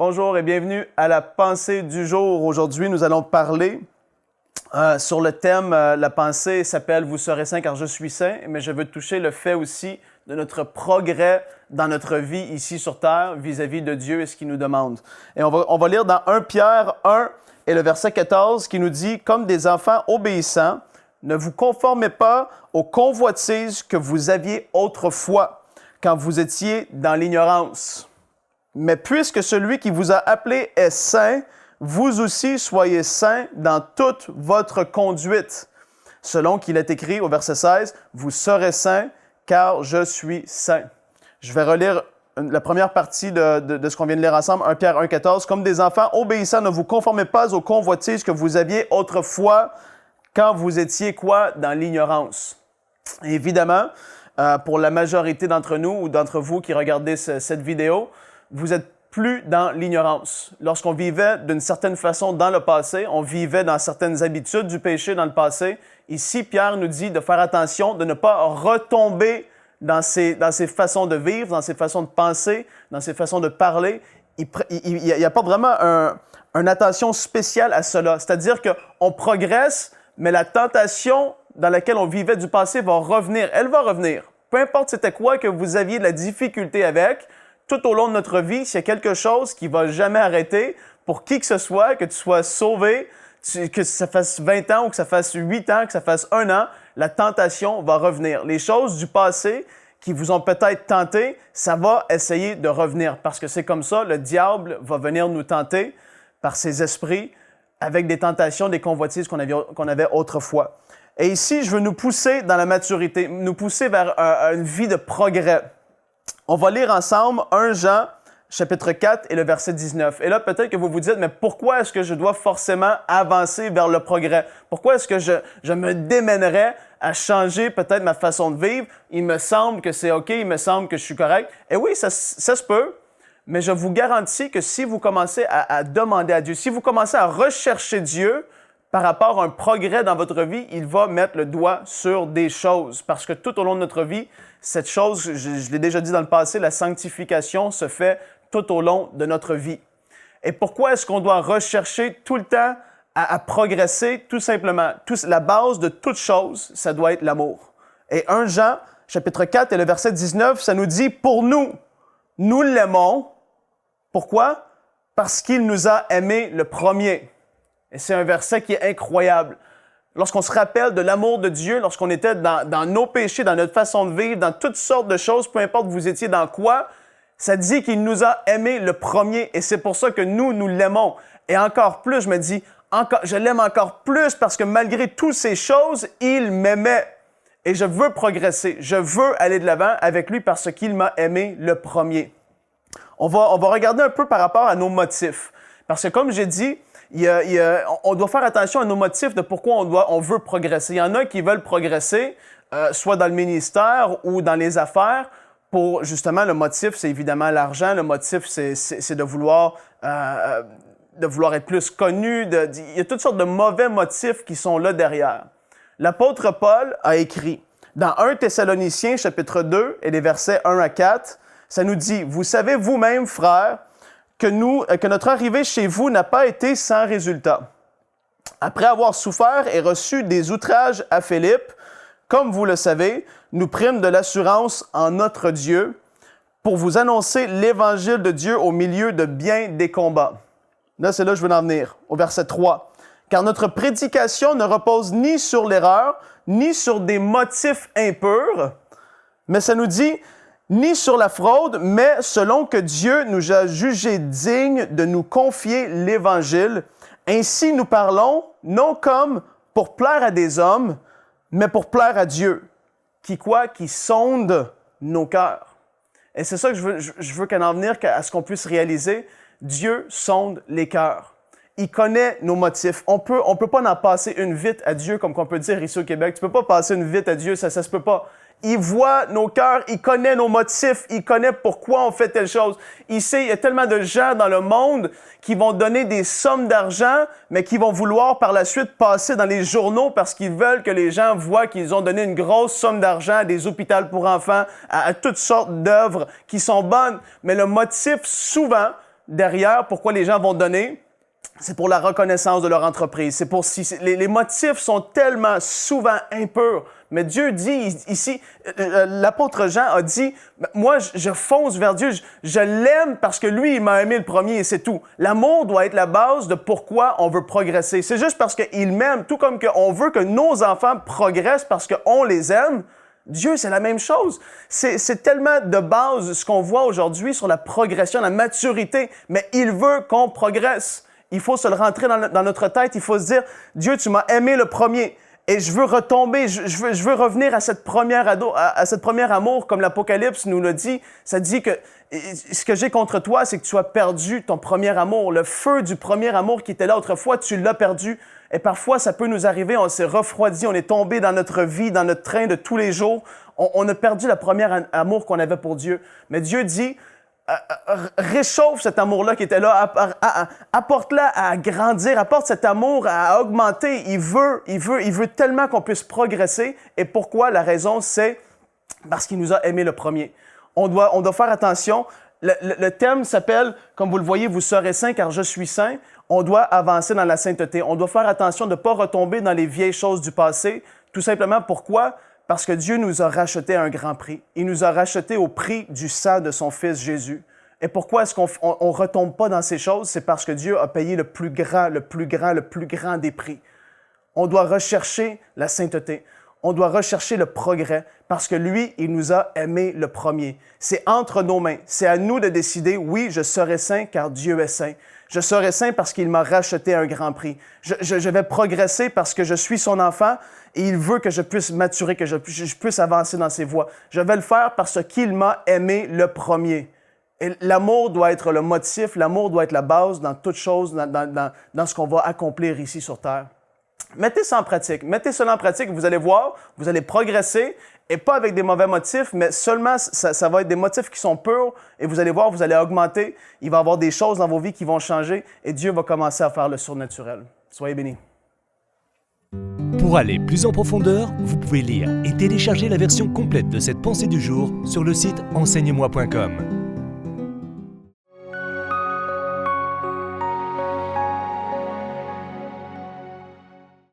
Bonjour et bienvenue à la pensée du jour. Aujourd'hui, nous allons parler sur le thème, la pensée s'appelle « Vous serez saints car je suis saint », mais je veux toucher le fait aussi de notre progrès dans notre vie ici sur terre vis-à-vis de Dieu et ce qu'il nous demande. Et on va lire dans 1 Pierre 1 et le verset 14 qui nous dit « Comme des enfants obéissants, ne vous conformez pas aux convoitises que vous aviez autrefois quand vous étiez dans l'ignorance. Mais puisque celui qui vous a appelé est saint, vous aussi soyez saints dans toute votre conduite. Selon qu'il est écrit au verset 16, « Vous serez saints, car je suis saint. » Je vais relire la première partie de ce qu'on vient de lire ensemble, 1 Pierre 1, 14. « Comme des enfants obéissants, ne vous conformez pas aux convoitises que vous aviez autrefois quand vous étiez quoi? Dans l'ignorance. » Évidemment, pour la majorité d'entre nous ou d'entre vous qui regardez cette vidéo, vous êtes plus dans l'ignorance. Lorsqu'on vivait d'une certaine façon dans le passé, on vivait dans certaines habitudes du péché dans le passé. Ici, Pierre nous dit de faire attention, de ne pas retomber dans ces façons de vivre, dans ces façons de penser, dans ces façons de parler. Il y a pas vraiment une attention spéciale à cela. C'est-à-dire qu'on progresse, mais la tentation dans laquelle on vivait du passé va revenir. Elle va revenir. Peu importe c'était quoi que vous aviez de la difficulté avec, tout au long de notre vie, s'il y a quelque chose qui ne va jamais arrêter, pour qui que ce soit, que tu sois sauvé, que ça fasse 20 ans ou que ça fasse 8 ans, que ça fasse 1 an, la tentation va revenir. Les choses du passé qui vous ont peut-être tenté, ça va essayer de revenir parce que c'est comme ça, le diable va venir nous tenter par ses esprits avec des tentations, des convoitises qu'on avait autrefois. Et ici, je veux nous pousser dans la maturité, nous pousser vers une vie de progrès. On va lire ensemble 1 Jean, chapitre 4 et le verset 19. Et là, peut-être que vous vous dites, mais pourquoi est-ce que je dois forcément avancer vers le progrès? Pourquoi est-ce que je me démènerais à changer peut-être ma façon de vivre? Il me semble que c'est OK, il me semble que je suis correct. Et oui, ça se peut, mais je vous garantis que si vous commencez à demander à Dieu, si vous commencez à rechercher Dieu, par rapport à un progrès dans votre vie, il va mettre le doigt sur des choses. Parce que tout au long de notre vie, cette chose, je l'ai déjà dit dans le passé, la sanctification se fait tout au long de notre vie. Et pourquoi est-ce qu'on doit rechercher tout le temps à progresser? Tout simplement, la base de toute chose, ça doit être l'amour. Et 1 Jean, chapitre 4 et le verset 19, ça nous dit « Pour nous, nous l'aimons. » Pourquoi? Parce qu'il nous a aimés le premier. Et c'est un verset qui est incroyable. Lorsqu'on se rappelle de l'amour de Dieu, lorsqu'on était dans nos péchés, dans notre façon de vivre, dans toutes sortes de choses, peu importe vous étiez dans quoi, ça dit qu'il nous a aimés le premier. Et c'est pour ça que nous l'aimons. Et encore plus, je me dis, je l'aime encore plus parce que malgré toutes ces choses, il m'aimait. Et je veux progresser. Je veux aller de l'avant avec lui parce qu'il m'a aimé le premier. On va regarder un peu par rapport à nos motifs. Parce que comme j'ai dit, on doit faire attention à nos motifs de pourquoi on veut progresser. Il y en a qui veulent progresser, soit dans le ministère ou dans les affaires, pour justement, le motif, c'est évidemment l'argent. Le motif, c'est de vouloir être plus connu. Il y a toutes sortes de mauvais motifs qui sont là derrière. L'apôtre Paul a écrit, dans 1 Thessaloniciens, chapitre 2, et les versets 1 à 4, ça nous dit « Vous savez vous-même, frères, que notre arrivée chez vous n'a pas été sans résultat. Après avoir souffert et reçu des outrages à Philippe, comme vous le savez, nous prîmes de l'assurance en notre Dieu pour vous annoncer l'évangile de Dieu au milieu de bien des combats. » Là, c'est là que je veux en venir, au verset 3. « Car notre prédication ne repose ni sur l'erreur, ni sur des motifs impurs, mais ça nous dit ni sur la fraude, mais selon que Dieu nous a jugés dignes de nous confier l'Évangile. Ainsi nous parlons, non comme pour plaire à des hommes, mais pour plaire à Dieu, qui sonde nos cœurs. » Et c'est ça que je veux qu'en en venir à ce qu'on puisse réaliser. Dieu sonde les cœurs. Il connaît nos motifs. On peut pas en passer une vite à Dieu, comme qu'on peut dire ici au Québec. Tu peux pas passer une vite à Dieu, ça se peut pas. Il voit nos cœurs, il connaît nos motifs, il connaît pourquoi on fait telle chose. Il sait, il y a tellement de gens dans le monde qui vont donner des sommes d'argent, mais qui vont vouloir par la suite passer dans les journaux parce qu'ils veulent que les gens voient qu'ils ont donné une grosse somme d'argent à des hôpitaux pour enfants, à toutes sortes d'œuvres qui sont bonnes. Mais le motif, souvent, derrière pourquoi les gens vont donner, c'est pour la reconnaissance de leur entreprise. C'est pour les motifs sont tellement souvent impurs. Mais Dieu dit ici, l'apôtre Jean a dit, moi je fonce vers Dieu, je l'aime parce que lui il m'a aimé le premier et c'est tout. L'amour doit être la base de pourquoi on veut progresser. C'est juste parce qu'il m'aime, tout comme qu'on veut que nos enfants progressent parce qu'on les aime. Dieu, c'est la même chose. C'est tellement de base ce qu'on voit aujourd'hui sur la progression, la maturité, mais il veut qu'on progresse. Il faut se le rentrer dans notre tête. Il faut se dire, Dieu, tu m'as aimé le premier et je veux retomber, je veux revenir à cette première amour, comme l'Apocalypse nous le dit. Ça dit que ce que j'ai contre toi, c'est que tu as perdu ton premier amour. Le feu du premier amour qui était là autrefois, tu l'as perdu. Et parfois, ça peut nous arriver, on s'est refroidi, on est tombé dans notre vie, dans notre train de tous les jours. On a perdu le premier amour qu'on avait pour Dieu. Mais Dieu dit, réchauffe cet amour-là qui était là, apporte-le à grandir, apporte cet amour à augmenter. Il veut tellement qu'on puisse progresser. Et pourquoi? La raison, c'est parce qu'il nous a aimé le premier. On doit faire attention. Le thème s'appelle, comme vous le voyez, « Vous serez saints car je suis saint ». On doit avancer dans la sainteté. On doit faire attention de ne pas retomber dans les vieilles choses du passé. Tout simplement, pourquoi? Parce que Dieu nous a racheté à un grand prix. Il nous a racheté au prix du sang de son Fils Jésus. Et pourquoi est-ce qu'on ne retombe pas dans ces choses? C'est parce que Dieu a payé le plus grand des prix. On doit rechercher la sainteté. On doit rechercher le progrès parce que lui, il nous a aimés le premier. C'est entre nos mains. C'est à nous de décider, oui, je serai saint car Dieu est saint. Je serai saint parce qu'il m'a racheté à un grand prix. Je vais progresser parce que je suis son enfant et il veut que je puisse maturer, que je puisse avancer dans ses voies. Je vais le faire parce qu'il m'a aimé le premier. Et l'amour doit être le motif, l'amour doit être la base dans toute chose, dans ce qu'on va accomplir ici sur Terre. Mettez ça en pratique. Mettez cela en pratique, vous allez voir, vous allez progresser, et pas avec des mauvais motifs, mais seulement ça va être des motifs qui sont purs, et vous allez voir, vous allez augmenter, il va y avoir des choses dans vos vies qui vont changer, et Dieu va commencer à faire le surnaturel. Soyez bénis. Pour aller plus en profondeur, vous pouvez lire et télécharger la version complète de cette pensée du jour sur le site enseigne-moi.com.